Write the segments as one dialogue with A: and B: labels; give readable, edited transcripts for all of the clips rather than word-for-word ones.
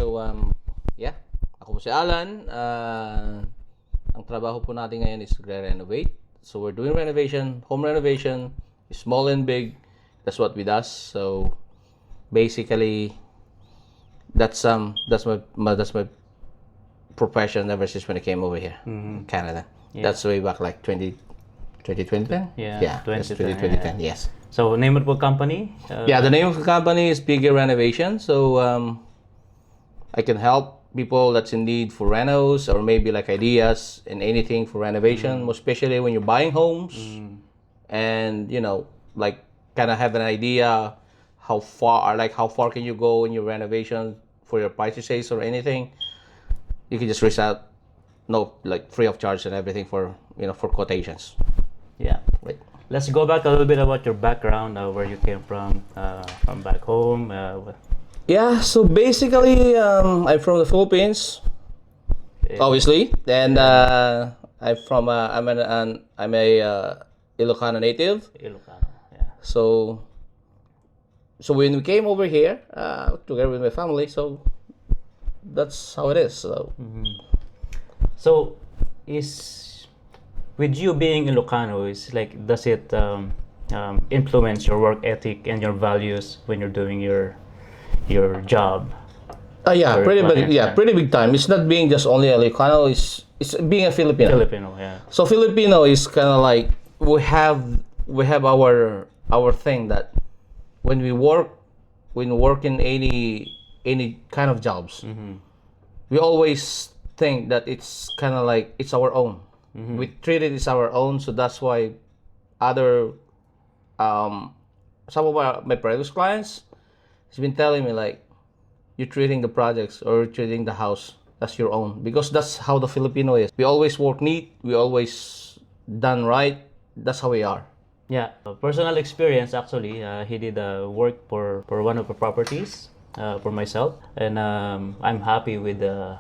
A: So, yeah. Ako po si Allan. Ang trabaho po natin ngayon is renovate. So, we're doing renovation, home renovation, small and big. That's what we does. So, basically, that's my profession ever since when I came over here, Canada. Yeah. That's way back like 2010?
B: Yeah,
A: 2010, yes.
B: So, name of the company?
A: The name of the company is Bigger Renovation. So, I can help people that's in need for renos or maybe like ideas and anything for renovation, most especially when you're buying homes and, like kind of have an idea how far can you go in your renovation for your purchases or anything. You can just reach out, free of charge and everything for quotations.
B: Yeah.
A: Right.
B: Let's go back a little bit about your background, where you came from back home.
A: So basically, I'm from the Philippines, obviously, and I'm a Ilocano native.
B: Ilocano, yeah.
A: So when we came over here, together with my family, so that's how it is.
B: So is with you being Ilocano, does it influence your work ethic and your values when you're doing your job?
A: Pretty big time. It's not being just only a Ilocano, it's being a Filipino.
B: Filipino, yeah.
A: So Filipino is kind of like we have our thing that when we work in any kind of jobs, we always think that it's kind of like it's our own. We treat it as our own, so that's why other some of my previous clients has been telling me like you're treating the projects or treating the house as your own, because that's how the Filipino is. We always work neat, we always done right. That's how we are.
B: Yeah, personal experience actually. He did work for one of the properties for myself, and I'm happy with the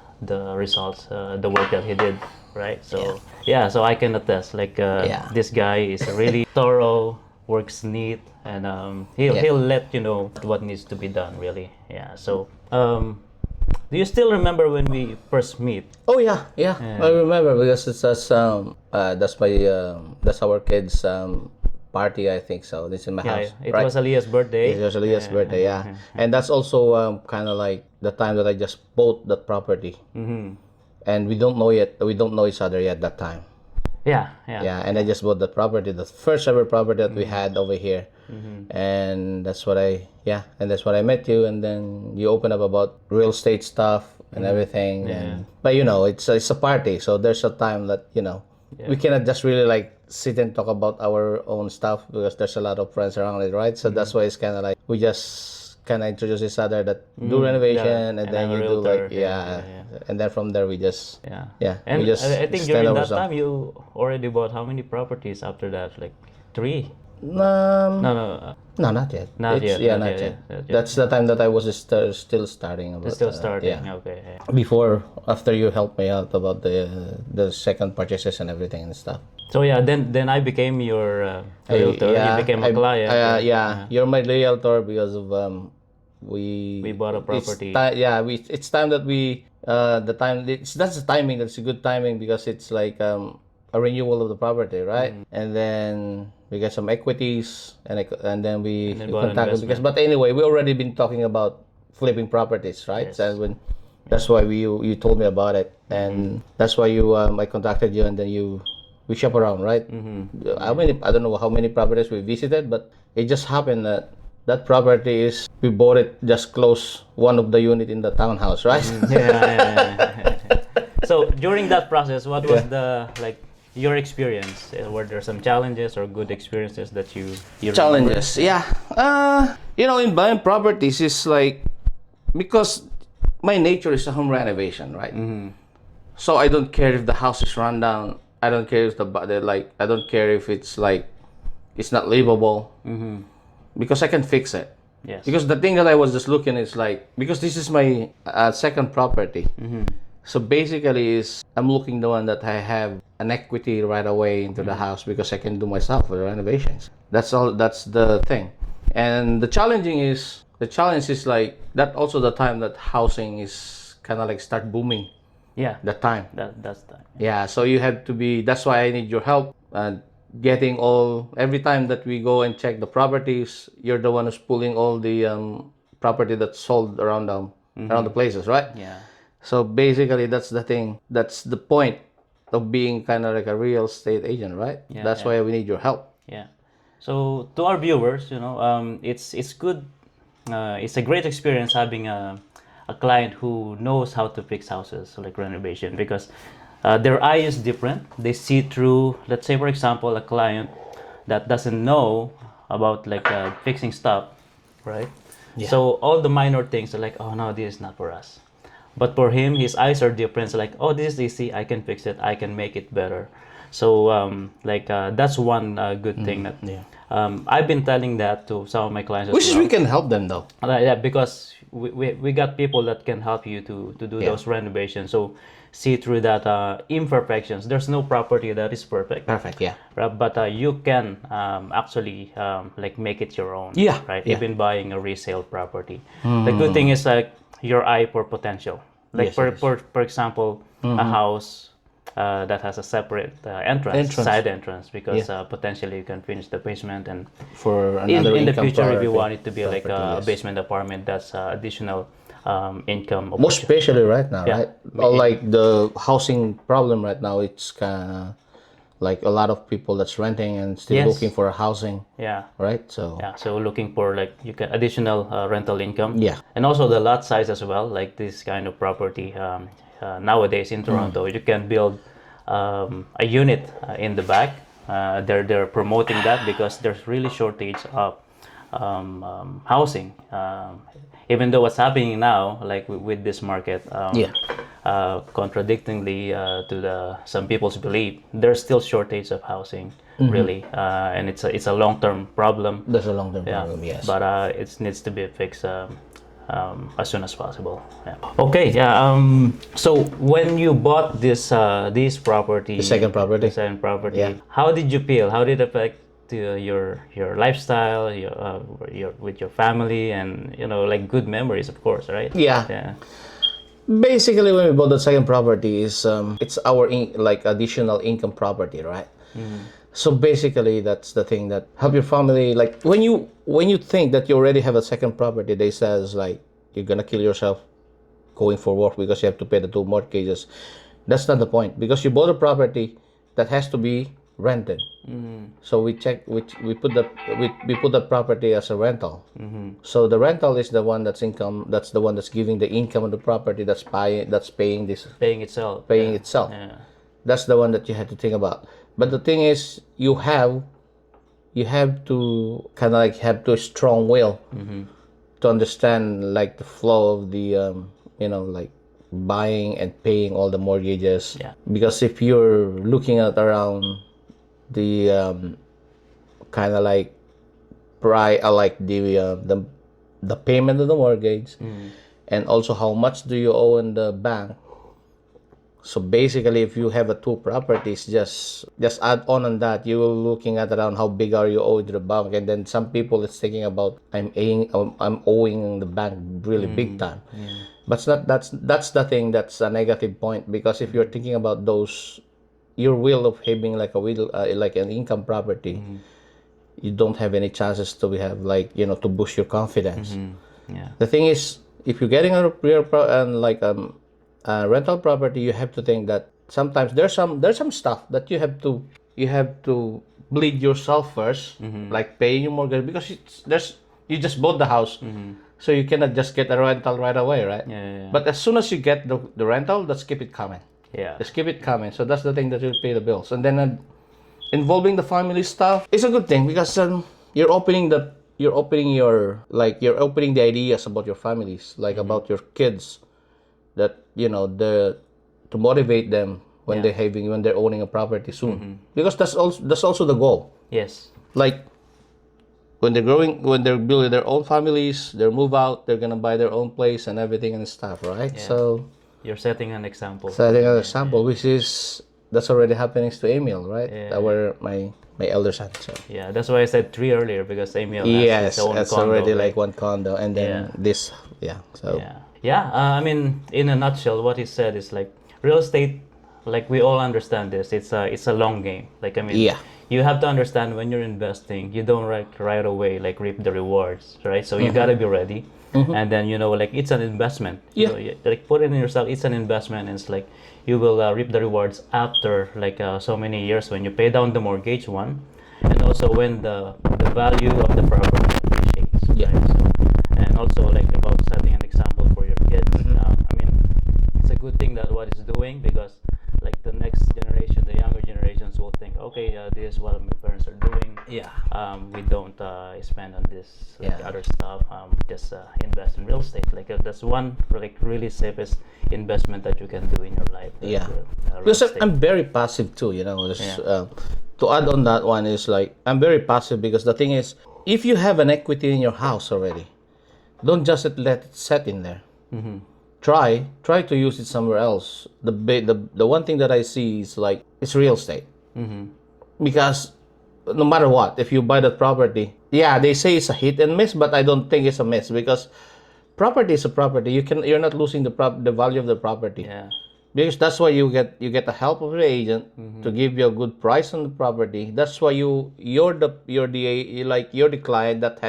B: results, the work that he did. Right, so so I can attest. This guy is really thorough, works neat, and he'll let you know what needs to be done. Really, yeah. So, do you still remember when we first meet?
A: Oh yeah. I remember because that's our kids' party, I think so. This is in my house.
B: It was Aaliyah's birthday.
A: It was Aaliyah's birthday, yeah. And that's also kind of like the time that I just bought that property. And we don't know each other yet that time.
B: Yeah.
A: And I just bought the property, the first ever property that we had over here. And that's what I met you, and then you open up about real estate stuff and everything. But it's a party, so there's a time that we cannot just really like sit and talk about our own stuff because there's a lot of friends around it, right? So that's why it's kind of like we just kind of introduce each other that do renovation, and then you
B: realtor,
A: do and then from there we just
B: And
A: we just
B: I think during that time you already bought how many properties after that? Like 3?
A: No, not yet.
B: Not yet.
A: That's the time that I was still starting.
B: Okay.
A: Before, after you helped me out about the second purchases and everything and stuff.
B: So then I became your realtor. You became a client.
A: You're my realtor because of we
B: bought a property.
A: It's time that we that's the timing. That's a good timing because it's like a renewal of the property, right? And then we got some equities, and then we contacted but anyway, we already been talking about flipping properties, right?
B: Yes.
A: So that's why you told me about it, and that's why I contacted you, and then we shop around, right? I don't know how many properties we visited, but it just happened that property we bought it just close one of the unit in the townhouse, right?
B: So during that process, what was your experience? Were there some challenges or good experiences that you
A: challenges
B: remember?
A: In buying properties is like, because my nature is a home renovation, right? So I don't care if the house is run down. I don't care if I don't care if it's like it's not livable, because I can fix it.
B: Yes.
A: Because the thing that I was just looking is like, because this is my second property. So basically I'm looking the one that I have an equity right away into the house, because I can do myself with renovations. That's all. That's the thing. And the challenging is the challenge is like that. Also, the time that housing is kind of like start booming.
B: Yeah,
A: That time.
B: that's the
A: Yeah. So you have to be. That's why I need your help and getting all every time that we go and check the properties. You're the one who's pulling all the property that's sold around the places, right?
B: yeah.
A: So basically, that's the thing. That's the point of being kind of like a real estate agent, right?
B: Yeah,
A: That's
B: yeah.
A: why we need your help.
B: Yeah. So to our viewers, it's good. It's a great experience having a client who knows how to fix houses like renovation because their eye is different. They see through. Let's say, for example, a client that doesn't know about like fixing stuff, right?
A: Yeah.
B: So all the minor things are like, oh no, this is not for us. But for him, his eyes are different. So like, oh, this is easy. I can fix it. I can make it better. So that's one good thing that
A: Yeah.
B: I've been telling that to some of my clients as
A: Which is
B: well.
A: we can help them though.
B: Yeah, because we got people that can help you to do
A: Yeah.
B: those renovations. So see through that imperfections. There's no property that is perfect.
A: Perfect. Yeah.
B: Right? But you can actually like make it your own.
A: Yeah,
B: Right.
A: yeah.
B: Even buying a resale property. The good thing is like your eye for potential. Like
A: Yes,
B: for example, a house that has a separate entrance, side entrance, because potentially you can finish the basement and
A: For
B: in
A: another
B: the
A: income
B: future if
A: property-
B: you want it to be like
A: property,
B: a
A: yes.
B: basement apartment, that's additional income.
A: Most especially right now,
B: Yeah.
A: right? Like the housing problem right now, it's kind of like a lot of people that's renting and still
B: Yes.
A: looking for a housing,
B: Yeah.
A: right? So
B: Yeah, so looking for like you can additional rental income.
A: Yeah.
B: And also the lot size as well. Like this kind of property nowadays in Toronto, you can build a unit in the back. They're promoting that because there's really shortage of housing. Even though what's happening now, like with this market,
A: Yeah.
B: contradictingly to the some people's belief, there's still shortage of housing, really, and it's a long-term problem.
A: That's a long-term
B: Yeah,
A: problem, yes.
B: but it needs to be fixed as soon as possible. Yeah. Okay. Yeah. So when you bought this property,
A: The second property?
B: the second property,
A: Yeah.
B: how did you feel? How did it affect your lifestyle, your with your family, and like good memories, of course, right?
A: Yeah.
B: Yeah.
A: Basically, when we bought the second property, is it's our like additional income property, right? So basically, that's the thing that help your family. Like when you think that you already have a second property, they says like you're gonna kill yourself going for work because you have to pay the two mortgages. That's not the point because you bought a property that has to be rented. So we check we put the property as a rental. So the rental is the one that's income. That's the one that's giving the income of the property. That's paying this
B: Paying itself.
A: paying itself.
B: Yeah.
A: That's the one that you have to think about. But the thing is, you have to kind of like have to strong will to understand like the flow of the like buying and paying all the mortgages.
B: Yeah.
A: Because if you're looking at around the kind of like like the payment of the mortgage and also how much do you owe in the bank. So basically, if you have two properties, just add on that. You're looking at around how big are you owed to the bank, and then some people it's thinking about I'm owing the bank really big time. But it's not, that's the thing that's a negative point because if you're thinking about those, your will of having like a will like an income property, you don't have any chances to have like to boost your confidence.
B: Yeah.
A: The thing is, if you're getting a real rental property, you have to think that sometimes there's some stuff that you have to bleed yourself first, like paying your mortgage because you just bought the house, so you cannot just get a rental right away, right?
B: Yeah.
A: But as soon as you get the rental, let's keep it coming.
B: Yeah.
A: Just keep it coming. So that's the thing that will pay the bills, and then involving the family stuff is a good thing because you're opening the ideas about your families, like about your kids, that to motivate them when they're owning a property soon, because that's also the goal.
B: Yes.
A: Like when they're building their own families, they move out, they're gonna buy their own place and everything and stuff, right?
B: Yeah.
A: So
B: You're setting an example.
A: setting an example, which is that's already happening to Emil, right?
B: Yeah.
A: Our my elder son. So
B: Yeah, that's why I said 3 earlier, because Emil has
A: yes,
B: his own
A: it's
B: condo,
A: already
B: right?
A: like one condo, and then
B: Yeah.
A: this, yeah. So
B: Yeah. I mean, in a nutshell, what he said is like real estate. Like we all understand this. It's a long game. Like I mean,
A: yeah,
B: you have to understand when you're investing, you don't right away like reap the rewards, right? So you gotta be ready, and then like it's an investment.
A: Yeah.
B: Like put it in yourself. It's an investment, and it's like you will reap the rewards after like so many years when you pay down the mortgage one, and also when the value of the property appreciates.
A: Yeah.
B: Right? So, and also like about setting an example for your kids. I mean, it's a good thing that what it's doing, because like the next generation, the younger generations will think, okay, this is what my parents are doing.
A: Yeah.
B: We don't spend on this like
A: Yeah.
B: other stuff. Just invest in real estate. Like that's one like really safest investment that you can do in your life.
A: Yeah.
B: Real
A: Because
B: estate.
A: I'm very passive too, Just,
B: Yeah.
A: to add on that one is like I'm very passive because the thing is, if you have an equity in your house already, don't just let it set in there. Try to use it somewhere else. The one thing that I see is like it's real estate, because no matter what, if you buy that property, yeah, they say it's a hit and miss, but I don't think it's a miss, because property is a property. You're not losing the value of the property,
B: Yeah.
A: because that's why you get the help of the agent to give you a good price on the property. That's why you're the client that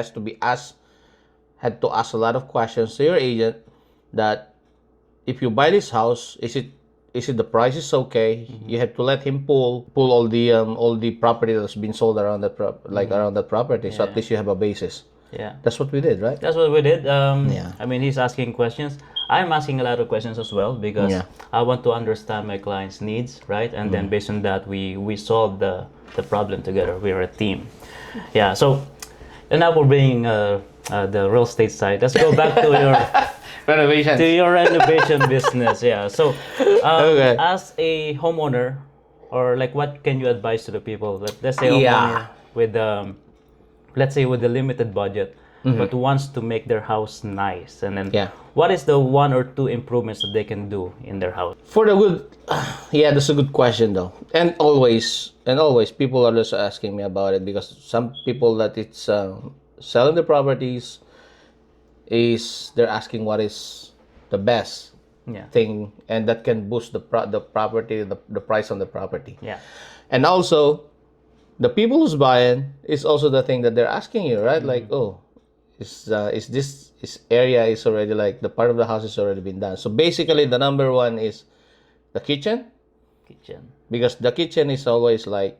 A: had to ask a lot of questions to your agent, that if you buy this house, is it the price is okay? You have to let him pull all the property that's been sold around around that property, so at least you have a basis.
B: Yeah.
A: That's what we did, right?
B: That's what we did.
A: Yeah.
B: I mean, he's asking questions. I'm asking a lot of questions as well, because
A: Yeah.
B: I want to understand my client's needs, right? And then based on that, we solve the problem together. We're a team. Yeah. So, and now we're bringing the real estate side. Let's go back to your
A: Renovation.
B: renovation business. Yeah. So,
A: Okay.
B: as a homeowner, or like, what can you advise to the people? Let's say
A: Yeah.
B: homeowner with let's say with a limited budget, but wants to make their house nice, and then
A: Yeah.
B: what is the 1 or 2 improvements that they can do in their house?
A: For the good, yeah, that's a good question though. And always, people are just asking me about it, because some people that it's selling the properties is they're asking what is the best
B: Yeah.
A: thing, and that can boost the property, the price on the property.
B: Yeah.
A: And also, the people who's buying is also the thing that they're asking you, right? Like, oh, is this area is already like the part of the house is already been done. So basically, the number one is the kitchen,
B: Kitchen.
A: because the kitchen is always like,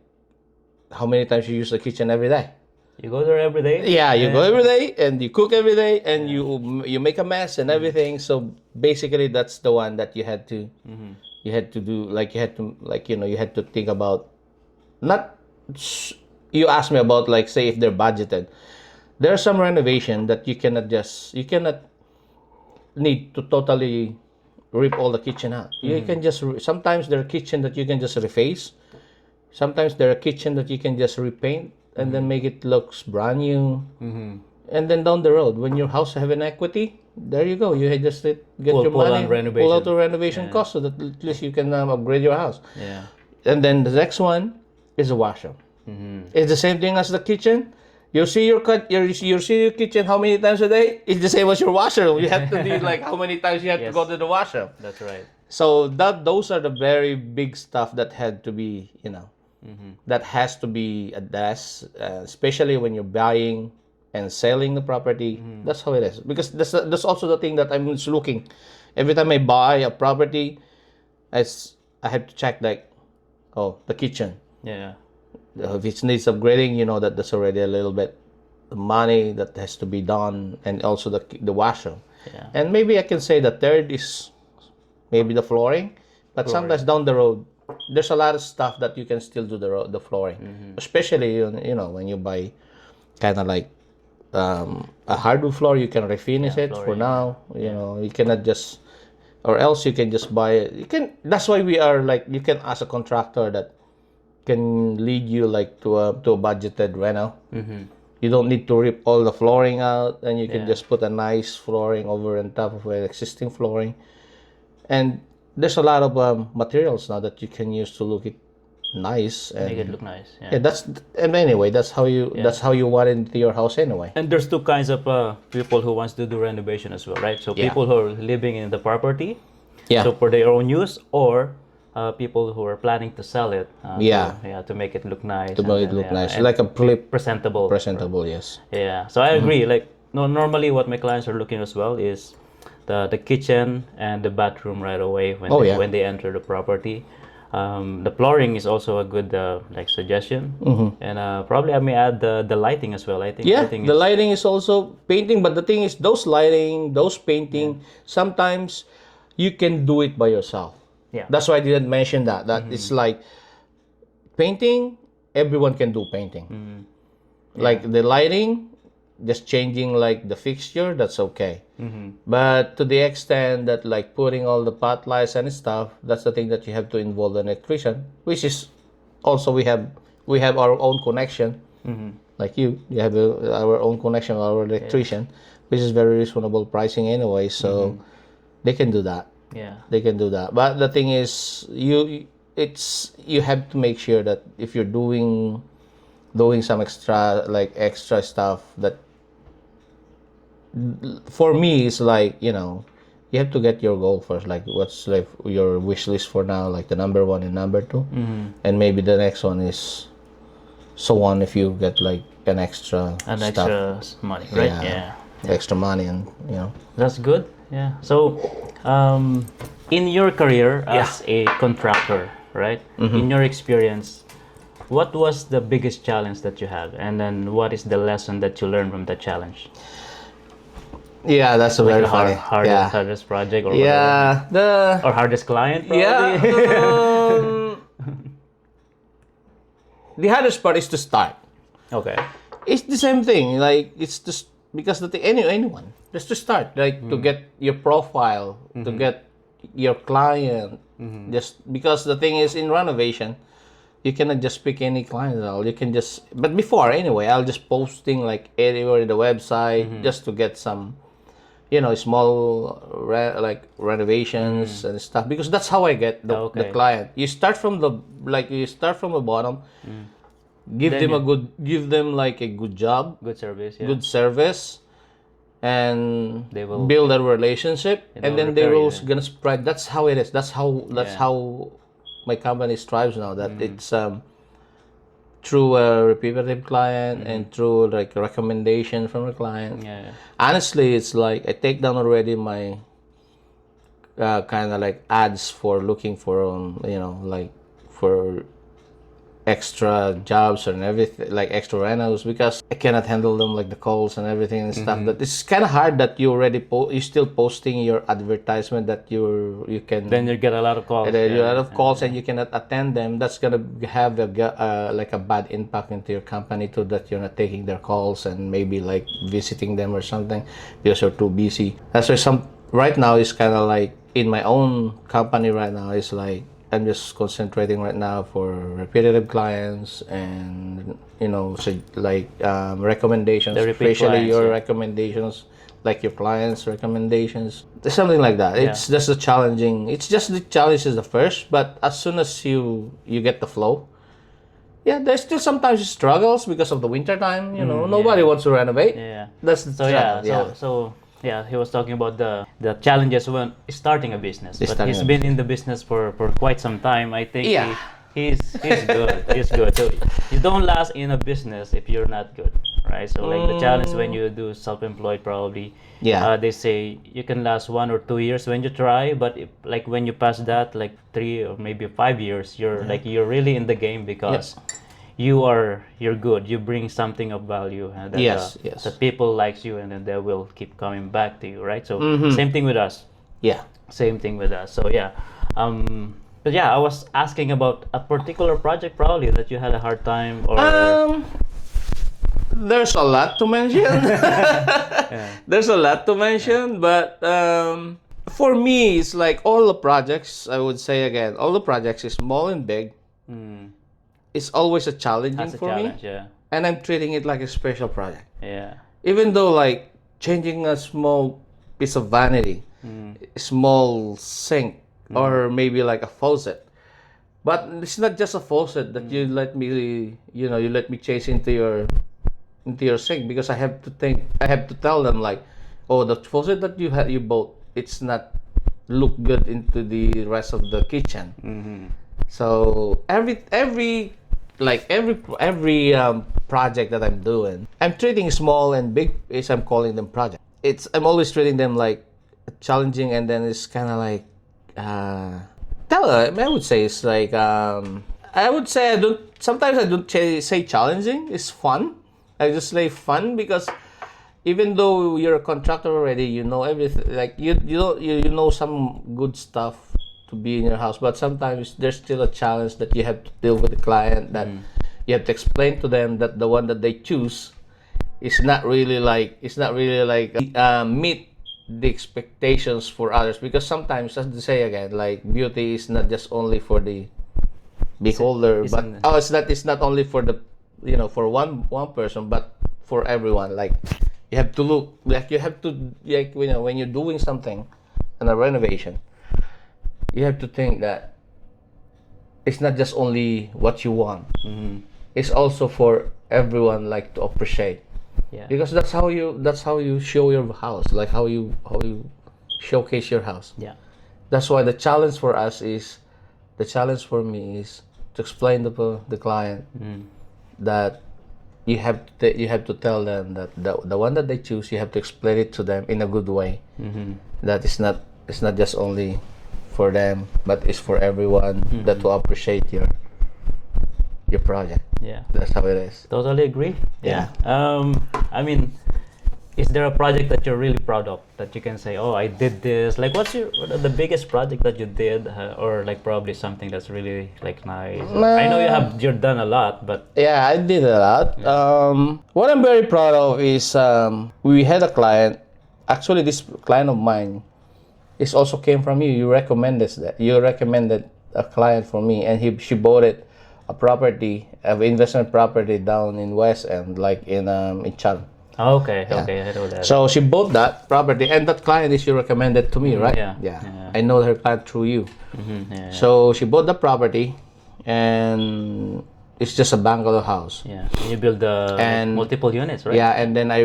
A: how many times you use the kitchen every day?
B: You go there every day?
A: Yeah, you go every day and you cook every day, and you make a mess and everything. So basically, that's the one that you had to do. Like you had to think about. Not you asked me about, like, say if they're budgeted. There are some renovation that you cannot need to totally rip all the kitchen out. You can just sometimes there are kitchen that you can just reface. Sometimes there are kitchen that you can just repaint and then make it looks brand new. And then down the road, when your house have an equity, there you go. You just get your
B: Pull
A: money,
B: on renovation.
A: pull out the renovation cost, so that at least you can upgrade your house.
B: Yeah.
A: And then the next one is a washroom. It's the same thing as the kitchen. You see you see your kitchen how many times a day? It's the same as your washroom. You have to be like how many times you have to
B: Yes.
A: go to the washroom.
B: That's right.
A: So those are the very big stuff that had to be, that has to be addressed, especially when you're buying and selling the property. That's how it is. Because that's also the thing that I'm just looking. Every time I buy a property, I have to check, like, oh, the kitchen.
B: Yeah.
A: If it needs upgrading, that there's already a little bit of money that has to be done, and also the washroom.
B: Yeah.
A: And maybe I can say the third is maybe the flooring. But sometimes down the road, there's a lot of stuff that you can still do the flooring, especially when you buy kind of like a hardwood floor. You can refinish it for
B: flooring,
A: now. You cannot just, or else you can just buy it. You can. That's why we are like, you can ask a contractor that can lead you like to a budgeted reno. You don't need to rip all the flooring out, and you can just put a nice flooring over on top of an existing flooring. And there's a lot of materials now that you can use to look it nice, and
B: Make it look nice.
A: yeah, and anyway, that's how you want it into your house anyway.
B: And there's two kinds of people who wants to do renovation as well, right? So
A: Yeah.
B: people who are living in the property,
A: Yeah.
B: so for their own use, or people who are planning to sell it.
A: Yeah.
B: To make it look nice.
A: To make it look nice, like a
B: presentable.
A: presentable, yes.
B: Yeah. So I agree. Like no, normally what my clients are looking as well is the kitchen and the bathroom right away when
A: Oh,
B: they,
A: yeah.
B: when they enter the property. The flooring is also a good like suggestion, and probably I may add the lighting as well. I think
A: Yeah,
B: lighting
A: the
B: is,
A: lighting is also painting, but the thing is, those lighting, those painting, sometimes you can do it by yourself.
B: Yeah.
A: That's why I didn't mention that. It's like painting, everyone can do painting. Like the lighting, just changing like the fixture, that's okay. But to the extent that like putting all the pot lights and stuff, that's the thing that you have to involve an electrician, which is also we have our own connection. Like you have our own connection, our electrician, which is very reasonable pricing anyway. So they can do that.
B: yeah.
A: They can do that. But the thing is, you have to make sure that if you're doing some extra stuff, that for me it's like, you have to get your goal first, like what's like your wish list for now, like the number one and number 2, and maybe the next one is so on if you get like an extra stuff.
B: Extra money, right?
A: Yeah. Extra money, and
B: That's good. Yeah. So, in your career as a contractor, right? In your experience, what was the biggest challenge that you had, and then what is the lesson that you learned from that challenge?
A: Yeah, that's a very funny.
B: Hardest project, or
A: Yeah,
B: whatever. Or hardest client, probably.
A: The hardest part is to start.
B: Okay.
A: It's the same thing. Like it's just because anyone just to start, like to get your profile, to get your client. Just because the thing is in renovation, you cannot just pick any client at all. You can just, but before anyway, I'll just posting like anywhere in the website just to get some, small renovations and stuff, because that's how I get the client. You start from the bottom, give them like a good job,
B: Good service. Yeah.
A: good service, and
B: They will-
A: build a relationship, and then they
B: repair
A: will
B: you.
A: gonna spread. That's how it is. That's how my company strives now. That it's through a repetitive client and through like a recommendation from a client.
B: Yeah.
A: Honestly, it's like I take down already my kind of like ads for looking for like for extra jobs and everything, like extra renos, because I cannot handle them, like the calls and everything and stuff. That it's kind of hard that you already you're still posting your advertisement that you can.
B: Then you get a lot of calls.
A: And then you have a lot of calls and you cannot attend them. That's gonna have like a bad impact into your company too, that you're not taking their calls and maybe like visiting them or something because you're too busy. That's why right now is kind of like in my own company right now is like I'm just concentrating right now for repetitive clients and recommendations,
B: The repeat
A: especially
B: clients,
A: your
B: yeah.
A: recommendations, like your clients' recommendations, something like that. It's just the challenging. It's just the challenge is the first, but as soon as you get the flow, there's still sometimes struggles because of the winter time. Nobody wants to renovate.
B: Yeah.
A: That's the struggle.
B: So he was talking about the challenges when starting a business. But
A: Starting
B: he's
A: a
B: been in the business for quite some time. I think
A: Yeah.
B: he's good. He's good. So you don't last in a business if you're not good, right? So like the challenge when you do self-employed, probably they say you can last 1 or 2 years when you try, but like when you pass that, like 3 or maybe 5 years, you're really in the game because you're good. You bring something of value, and that, that people likes you, and then they will keep coming back to you, right? So same thing with us.
A: Yeah.
B: Same thing with us. So but I was asking about a particular project probably that you had a hard time, or
A: There's a lot to mention. There's a lot to mention, but for me, it's like all the projects. I would say again, all the projects, is small and big. It's always a challenging
B: that's a
A: for
B: challenge.
A: me,
B: Yeah.
A: and I'm treating it like a special project.
B: Yeah.
A: Even though like changing a small piece of vanity, small sink, or maybe like a faucet. But it's not just a faucet that you let me, you let me chase into your sink, because I have to tell them like, oh, the faucet that you bought, it's not look good into the rest of the kitchen. So every project that I'm doing, I'm treating small and big is I'm calling them project. I'm always treating them like challenging, and then it's kind of like I would say it's like I would say I don't say challenging. It's fun. I just say fun because even though you're a contractor already, you know everything. Like you know some good stuff to be in your house, but sometimes there's still a challenge that you have to deal with the client, that you have to explain to them that the one that they choose is not really like meet the expectations for others, because sometimes, as to say again, like beauty is not just only for the beholder, but it's not only for the for one person, but for everyone. Like you have to look like you have to like when you're doing something in a renovation, you have to think that it's not just only what you want. It's also for everyone, like to appreciate.
B: Yeah.
A: Because that's how you show your house, like how you showcase your house.
B: Yeah.
A: That's why the challenge for me is to explain to the client that you have to tell them that the one that they choose, you have to explain it to them in a good way. That it's not just only for them, but it's for everyone that will appreciate your project.
B: Yeah.
A: That's how it is.
B: Totally agree.
A: Yeah.
B: I mean, is there a project that you're really proud of that you can say, oh, I did this? Like, what the biggest project that you did, or like probably something that's really like nice? I know you've done a lot, but
A: yeah, I did a lot. What I'm very proud of is we had a client. Actually, this client of mine is also came from you. You recommended a client for me, and she bought it. A property, of investment property down in West End, like in Chan.
B: Okay, I know that.
A: So she bought that property, and that client is you recommended to me, right?
B: Yeah.
A: I know her client through you. So she bought the property, and it's just a bungalow house.
B: Yeah, and you build multiple units, right?
A: Yeah, and then I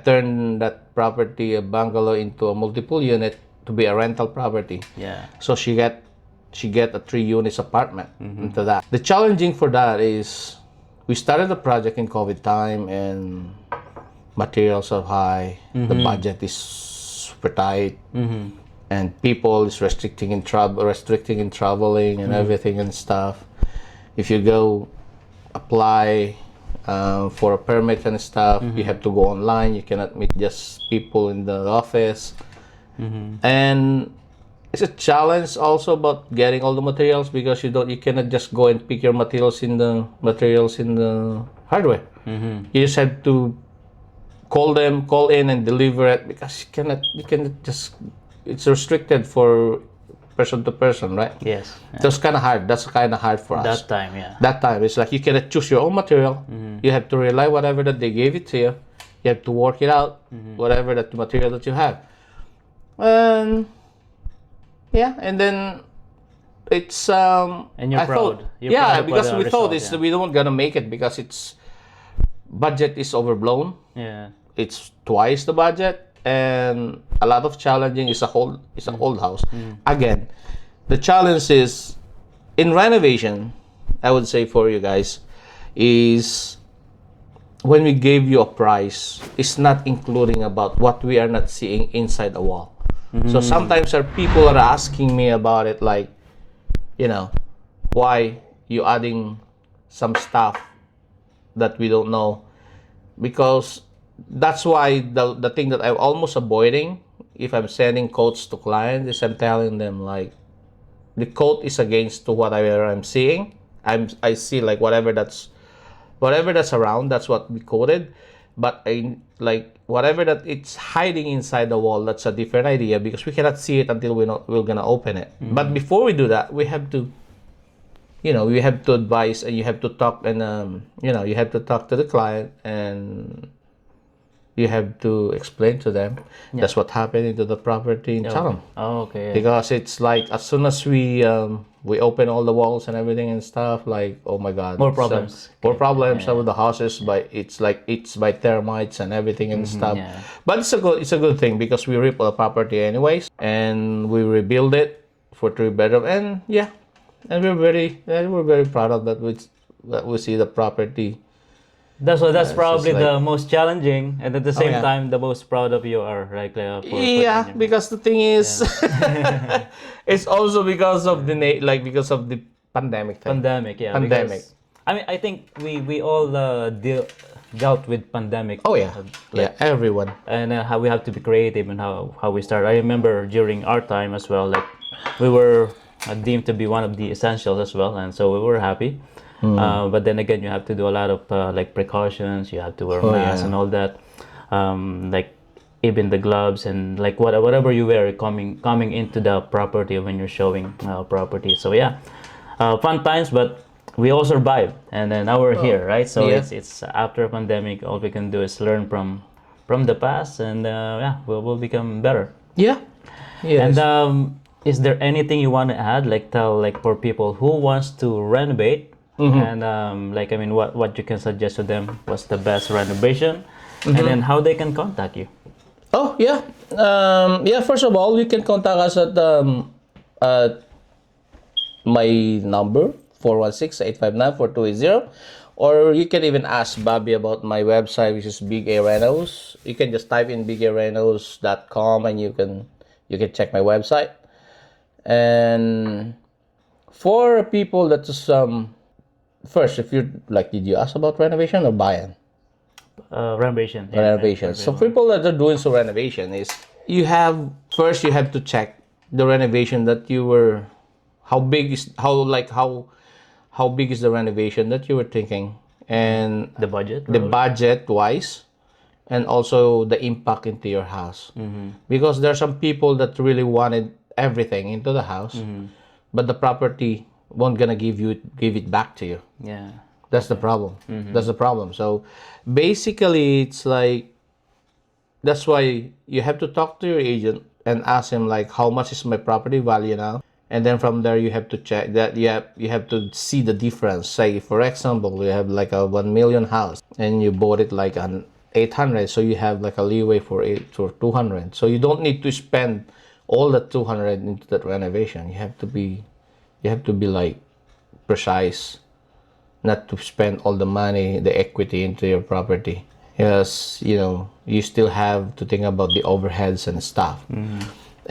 A: turned that property, a bungalow, into a multiple unit to be a rental property.
B: Yeah.
A: So she get a 3 units apartment into that. The challenging for that is we started the project in COVID time, and materials are high. The budget is super tight, and people is restricting in traveling and everything and stuff. If you go apply for a permit and stuff, you have to go online. You cannot meet just people in the office, and it's a challenge also about getting all the materials, because you cannot just go and pick your materials in the hardware. You just have to call in and deliver it, because you cannot just, it's restricted for person to person, right?
B: Yes.
A: That's kind of hard for us. That time it's like you cannot choose your own material. You have to rely whatever that they gave it to you. You have to work it out, whatever that material that you have. And yeah, and then it's
B: and you're proud.
A: Because we thought we don't gonna make it, because its budget is overblown.
B: Yeah.
A: It's twice the budget, and a lot of challenging. It's an old house. Again, the challenge is in renovation, I would say for you guys, is when we gave you a price, it's not including about what we are not seeing inside the wall. So sometimes people are asking me about it, like, why you adding some stuff that we don't know, because that's why the thing that I'm almost avoiding if I'm sending quotes to clients is I'm telling them, like, the quote is against to whatever I'm seeing. I see, like, whatever that's around, that's what we quoted. But whatever that it's hiding inside the wall, that's a different idea, because we cannot see it until we're gonna open it. But before we do that, we have to advise, and you have to talk, and you have to talk to the client, and you have to explain to them that's what happened into the property and tell them.
B: Oh, okay.
A: Because it's like as soon as we open all the walls and everything and stuff, like, oh my god,
B: More problems.
A: more problems. Some of the houses it's by termites and everything and stuff.
B: yeah.
A: But it's a good thing because we rip the property anyways and we rebuild it for 3 bedroom, and and we're very proud of that. We see the property.
B: That's probably
A: like-
B: the most challenging, and at the same
A: yeah.
B: time, the most proud of you are right for
A: Yeah, because the thing is, it's also because of because of the pandemic thing.
B: pandemic. Yeah,
A: Pandemic.
B: because, I mean, I think we all dealt with pandemic.
A: Oh yeah, everyone.
B: And how we have to be creative and how we start. I remember during our time as well, like we were deemed to be one of the essentials as well, and so we were happy. But then again, you have to do a lot of like precautions. You have to wear masks and all that, like even the gloves and like whatever you wear coming into the property when you're showing property. So yeah, fun times, but we all survived, and then now we're here, right? So it's after a pandemic, all we can do is learn from the past, and we'll become better.
A: Yeah. Yes.
B: And is there anything you want to add, like tell like for people who wants to renovate, and like I mean, what you can suggest to them? What's the best renovation, and then how they can contact you?
A: Oh yeah, First of all, you can contact us at my number 416-859-4280, or you can even ask Bobby about my website, which is Big A Renos. You can just type in bigarenos.com and you can check my website. And for people that is first, if you like, did you ask about renovation or buying?
B: Renovation.
A: Renovation. So people that are doing renovation is you have to check the renovation that you were, how big is the renovation that you were thinking, and
B: The budget.
A: the budget wise, and also the impact into your house. Because there are some people that really wanted everything into the house, but the property won't gonna give it back to you.
B: Yeah.
A: That's the problem. That's the problem. So basically, it's like, that's why you have to talk to your agent and ask him like, how much is my property value now? And then from there, you have to check that you have to see the difference. Say, for example, you have like a 1 million house and you bought it like an 800, so you have like a leeway for 200. So you don't need to spend all the 200 into that renovation. You have to be like precise, not to spend all the money, the equity into your property. Yes, you still have to think about the overheads and stuff.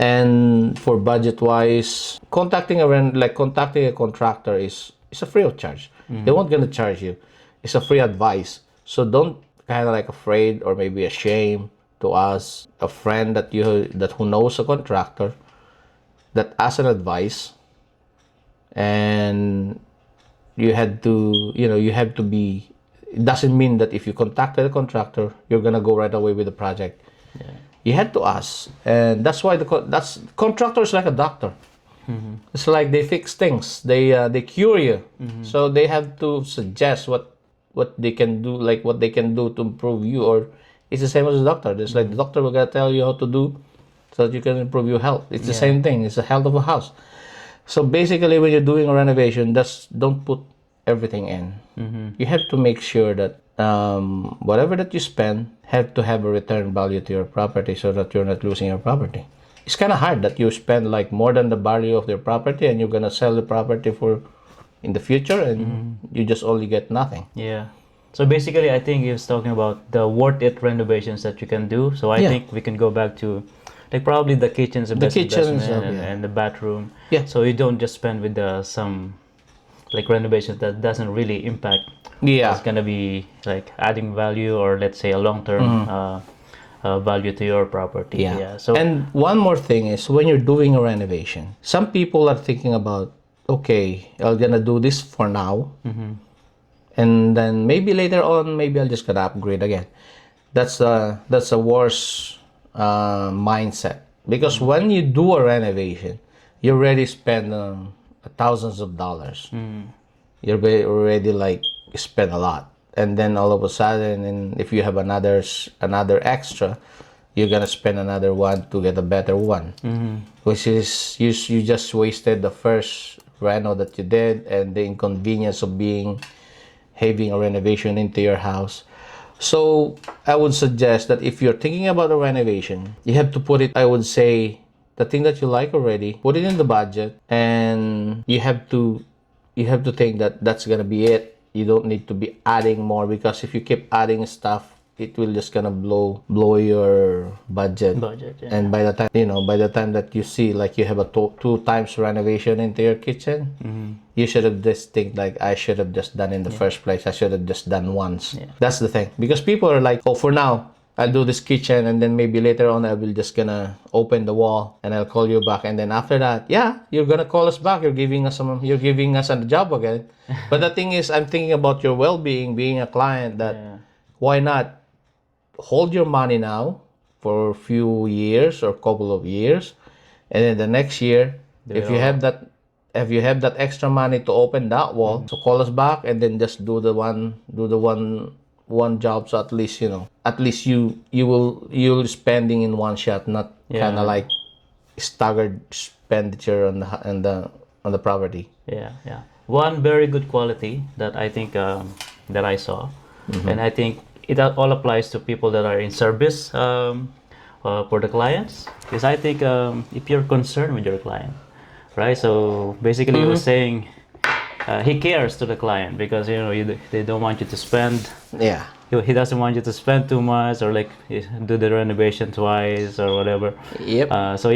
A: And for budget wise, contacting a contractor is a free of charge. They won't gonna charge you. It's a free advice. So don't kind of like afraid or maybe ashamed to ask a friend who knows a contractor, that asks an advice. And you have to be, it doesn't mean that if you contacted a contractor, you're gonna go right away with the project. You had to ask, and that's why contractor is like a doctor. It's like they fix things, they cure you. So they have to suggest what they can do, like what they can do to improve you. Or it's the same as a doctor. It's like the doctor will gonna tell you how to do so that you can improve your health. It's the same thing. It's the health of a house. So basically, when you're doing a renovation, don't put everything in. You have to make sure that whatever that you spend have to have a return value to your property, so that you're not losing your property. It's kind of hard that you spend like more than the value of your property, and you're gonna sell the property in the future, and you just only get nothing.
B: Yeah. So basically, I think he was talking about the worth it renovations that you can do. So I think we can go back to like probably the kitchen's the best investment, and the bathroom.
A: Yeah.
B: So you don't just spend with some like renovations that doesn't really impact. It's gonna be like adding value, or let's say a long-term value to your property. So,
A: and one more thing is, when you're doing a renovation, some people are thinking about, okay, I'm gonna do this for now, and then maybe later on, maybe I'll just gonna upgrade again. That's a worse mindset, because when you do a renovation, you already spend thousands of dollars. You're already like spend a lot, and then all of a sudden, and if you have another extra, you're gonna spend another one to get a better one, which is you just wasted the first reno that you did and the inconvenience of having a renovation into your house. So I would suggest that if you're thinking about a renovation, you have to put it, I would say, the thing that you like already, put it in the budget, and you have to think that that's gonna be it. You don't need to be adding more, because if you keep adding stuff, it will just gonna blow your budget.
B: Yeah.
A: And by the time that you see like you have a two times renovation into your kitchen, you should have just think like, I should have just done in the first place. I should have just done once. That's the thing, because people are like, oh, for now I'll do this kitchen, and then maybe later on I will just gonna open the wall and I'll call you back, and then after that, you're gonna call us back. You're giving us a job again. But the thing is, I'm thinking about your well-being, being a client. That why not hold your money now for a few years or couple of years, and then the next year, if you have that extra money to open that wall, so call us back, and then just do the one job. So at least you'll spending in one shot, not kind of like staggered expenditure on the property.
B: One very good quality that I think that I saw, and I think it all applies to people that are in service for the clients, is I think if you're concerned with your client, right? So basically, he was saying he cares to the client, because they don't want you to spend. He doesn't want you to spend too much, or like do the renovation twice or whatever. So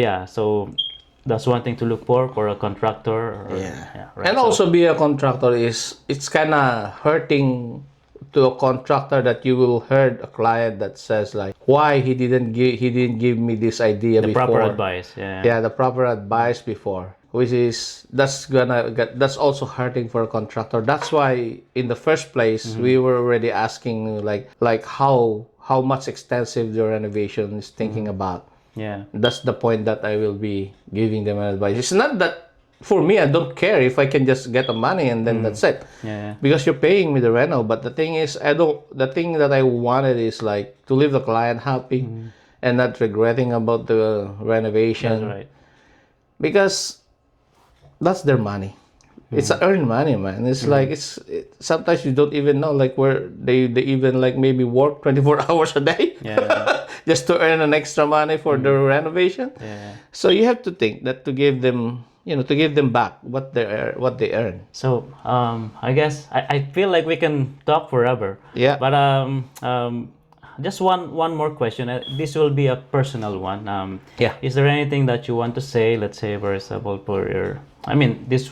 B: that's one thing to look for a contractor.
A: Right. And also, be a contractor it's kind of hurting to a contractor that you will hurt a client that says like, why he didn't give me this idea before.
B: Proper advice.
A: The proper advice before, which is that's also hurting for a contractor. That's why in the first place we were already asking like how much extensive the renovation is thinking about. That's the point that I will be giving them advice. It's not that for me, I don't care if I can just get the money and then that's it. Because you're paying me the reno. But the thing is, the thing that I wanted is like to leave the client happy and not regretting about the renovation.
B: That's right.
A: Because that's their money. It's earned money, man. It's like sometimes you don't even know like where they even like maybe work 24 hours a day just to earn an extra money for the renovation. So you have to think that to give them back what they earn.
B: So I guess I feel like we can talk forever. But just one more question. This will be a personal one. Is there anything that you want to say? Let's say, for example, this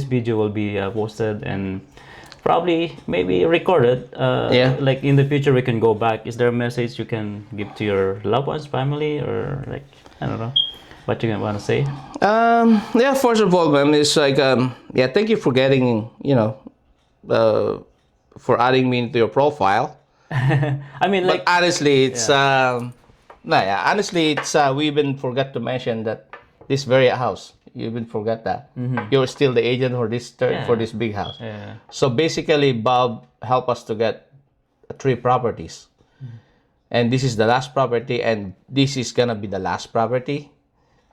B: video will be posted and probably maybe recorded. Like in the future, we can go back. Is there a message you can give to your loved ones, family, or like, I don't know, what you want to say?
A: First of all, man, it's like thank you for getting for adding me into your profile.
B: But
A: honestly, it's honestly, it's we even forgot to mention that this very house, you even forgot that you're still the agent for this big house. So basically, Bob helped us to get 3 properties, and this is the last property, and this is gonna be the last property,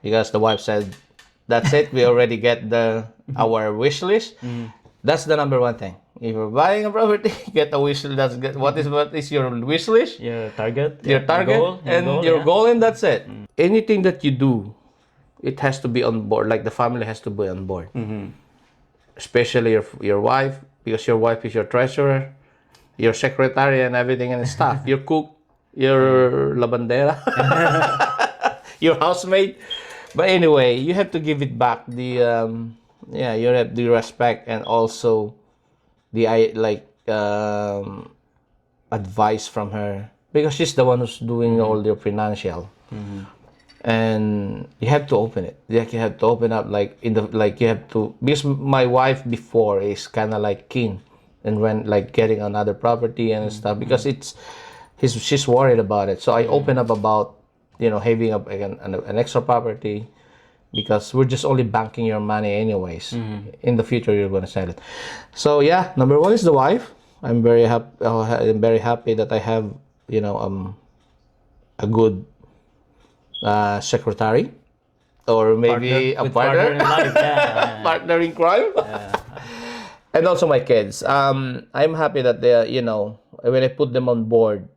A: because the wife said, "That's it. We already get our wish list." That's the number one thing. If you're buying a property, get a wish list. What is your wish list?
B: Your target.
A: Your goal, and that's it. Anything that you do, it has to be on board. Like the family has to be on board. Especially your wife, because your wife is your treasurer, your secretary, and everything and staff. Your cook, your labandera, your housemaid. But anyway, you have to give it back you have the respect and also the advice from her, because she's the one who's doing all your financial. And you have to open it. Like you have to open up because my wife before is kind of like keen and when like getting another property and stuff, because she's worried about it. So I open up about having an extra property, because we're just only banking your money anyways. In the future, you're going to sell it. So number one is the wife. I'm very happy. I'm very happy that I have, a good secretary, or maybe a
B: With partner
A: partner,
B: in life. Yeah.
A: partner in crime, and also my kids. I'm happy that they, when I put them on board,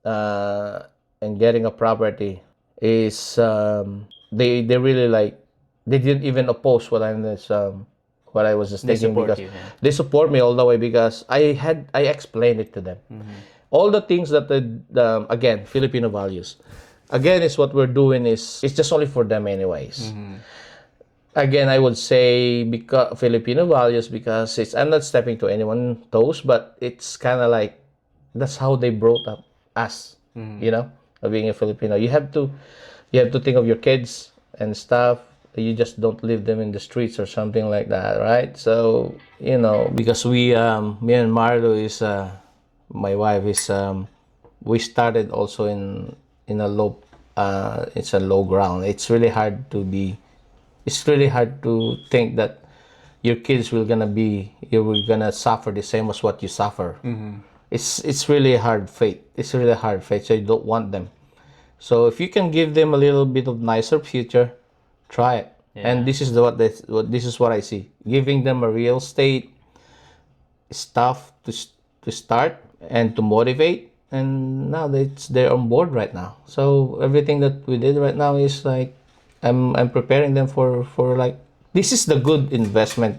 A: and getting a property is, they really like, they didn't even oppose what I was just
B: They
A: thinking,
B: support
A: because
B: you. Yeah.
A: they support me all the way, because I explained it to them, all the things that again, Filipino values, again, is what we're doing is, it's just only for them anyways. Again, I would say, because Filipino values, because it's, I'm not stepping to anyone's toes, but it's kind of like, that's how they brought up us, of being a Filipino. You have to think of your kids and stuff. You just don't leave them in the streets or something like that, right? So, because me and Marlo is, my wife is, we started also in a low, it's a low ground. It's really hard to think that your kids you will gonna suffer the same as what you suffer. It's really a hard fate. It's really a hard fate. So you don't want them. So if you can give them a little bit of nicer future, try it. And this is what I see. Giving them a real estate stuff to start and to motivate, and now they're on board right now. So everything that we did right now is like, I'm preparing them for like, this is the good investment,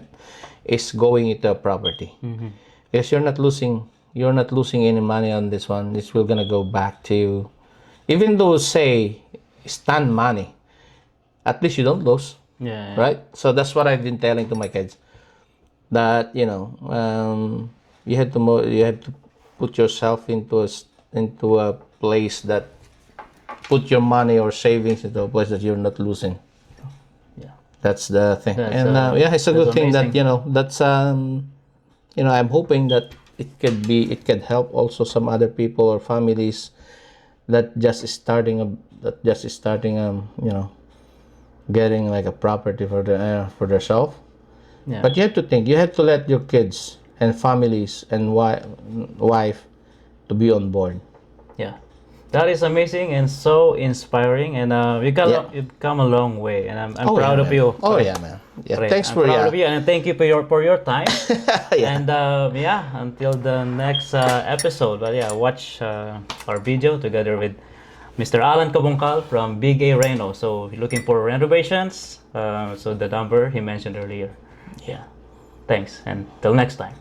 A: is going into a property, because you're not losing any money on this one. This will gonna go back to you, even though say stand money, at least you don't lose,
B: Yeah.
A: right? So that's what I've been telling to my kids, that you have to put yourself into a place that, put your money or savings into a place that you're not losing.
B: Yeah.
A: That's the thing.
B: That's,
A: And it's a
B: that's
A: good thing that
B: amazing.
A: that's I'm hoping that it could help also some other people or families that just is starting getting like a property for themselves.
B: Yeah.
A: But you have to let your kids and families and wife to be on board.
B: Yeah, that is amazing and so inspiring. And you've come a long way, and I'm
A: Oh,
B: proud
A: yeah,
B: of
A: man.
B: you.
A: Oh, yeah, man. Yeah,
B: Pre.
A: thanks
B: I'm
A: for
B: proud of you, and thank you for your time.
A: Yeah.
B: And until the next episode. But yeah, watch our video together with Mr. Allan Cabungcal from Big A Renos. So looking for renovations. So the number he mentioned earlier. Yeah. Thanks, and till next time.